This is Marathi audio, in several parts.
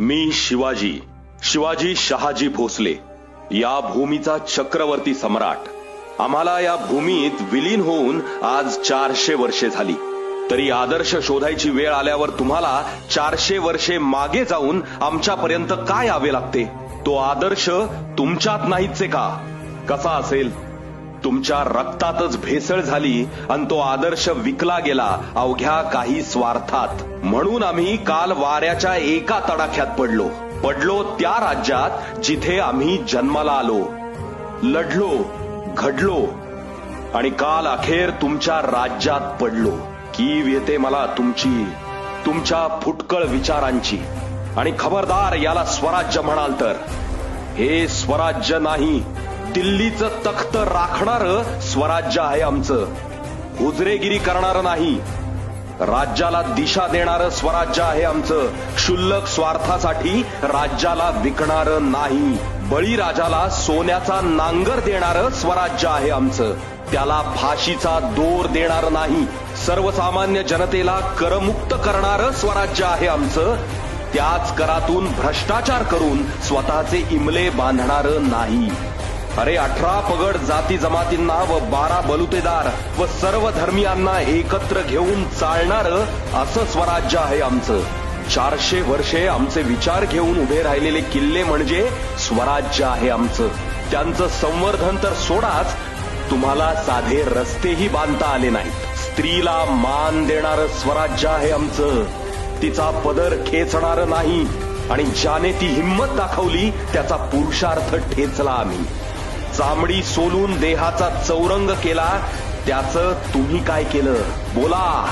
मी शिवाजी शहाजी भोसले, या भूमीचा चक्रवर्ती सम्राट. आम्हाला या भूमीत विलीन होऊन आज 400 वर्षे झाली. तरी आदर्श शोधायची वेळ आल्यावर तुम्हाला 400 वर्षे मागे जाऊन आमच्यापर्यंत काय यावे लागते? तो आदर्श तुमच्यात नाहीच का? कसा असेल? तुमच्या रक्तातच भेसळ झाली आणि तो आदर्श विकला गेला अवघ्या काही स्वार्थात. म्हणून आम्ही काल वाऱ्याच्या एका तडाख्यात पडलो त्या राज्यात जिथे आम्ही जन्माला आलो, लढलो, घडलो आणि काल अखेर तुमच्या राज्यात पडलो. कीव येते मला तुमच्या फुटकळ विचारांची. आणि खबरदार याला स्वराज्य म्हणाल तर हे स्वराज्य नाही, दिल्लीचं तख्त राखणार स्वराज्य आहे आमचं. हुजरेगिरी करणार नाही, राज्याला दिशा देणारं स्वराज्य आहे आमचं. क्षुल्लक स्वार्थासाठी राज्याला विकणार नाही. बळीराजाला सोन्याचा नांगर देणारं स्वराज्य आहे आमचं. त्याला फाशीचा दोर देणार नाही. सर्वसामान्य जनतेला करमुक्त करणारं स्वराज्य आहे आमचं. त्याच करातून भ्रष्टाचार करून स्वतःचे इमले बांधणारं नाही. अरे 18 पगड जाती जमातींना व 12 बलुतेदार व सर्व धर्मियांना एकत्र घेऊन चालणारं असं स्वराज्य आहे आमचं. 400 वर्षे आमचे विचार घेऊन उभे राहिलेले किल्ले म्हणजे स्वराज्य आहे आमचं. त्यांचं संवर्धन तर सोडाच, तुम्हाला साधे रस्तेही बांधता आले नाहीत. स्त्रीला मान देणारं स्वराज्य आहे आमचं. तिचा पदर खेचणारं नाही आणि ज्याने ती हिंमत दाखवली त्याचा पुरुषार्थ ठेचला आम्ही. चामडी सोलून देहाचा चौरंग केला, त्याचं तुम्ही काय केलं? बोला.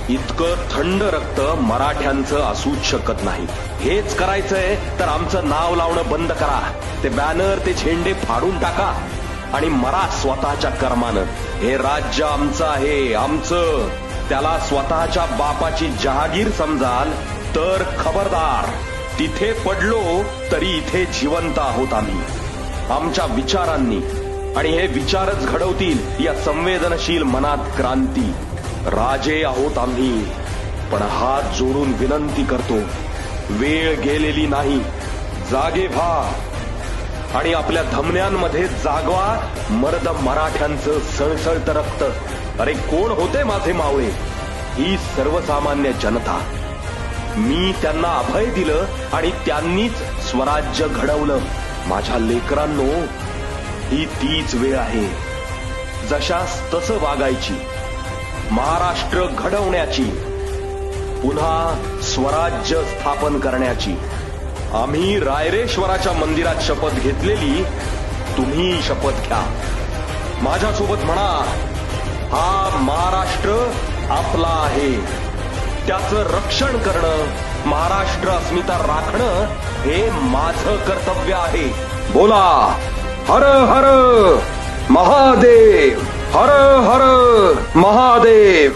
इतकं थंड रक्त मराठ्यांचं असूच शकत नाही. हेच करायचंय तर आमचं नाव लावणं बंद करा. ते बॅनर, ते झेंडे फाडून टाका आणि मरा स्वतःच्या कर्मानं. हे राज्य आमचं आहे, आमचं. त्याला स्वतःच्या बापाची जहागीर समजाल तर खबरदार. तिथे पडलो तरी इथे जिवंत आहोत आम्ही, आमच्या विचारांनी. आणि हे विचारच घडवतील या संवेदनशील मनात क्रांती. राजे आहोत आम्ही, पण हात जोडून विनंती करतो, वेळ गेलेली नाही. जागे व्हा आणि आपल्या धमन्यांमध्ये जागवा मर्द मराठ्यांचं सळसळतं रक्त. अरे कोण होते माझे मावळे? ही सर्वसामान्य जनता. मी त्यांना अभय दिलं आणि त्यांनीच स्वराज्य घडवलं. माझ्या लेकरांनो, ही तीच वेळ आहे जशास तसं वागायची, महाराष्ट्र घडवण्याची, पुन्हा स्वराज्य स्थापन करण्याची. आम्ही रायरेश्वराच्या मंदिरात शपथ घेतलेली, तुम्ही शपथ घ्या. माझ्यासोबत म्हणा, हा महाराष्ट्र आपला आहे. त्याचं रक्षण करणं, महाराष्ट्र अस्मिता राखणं हे माझं कर्तव्य आहे. बोला, हर हर महादेव, हर हर महादेव.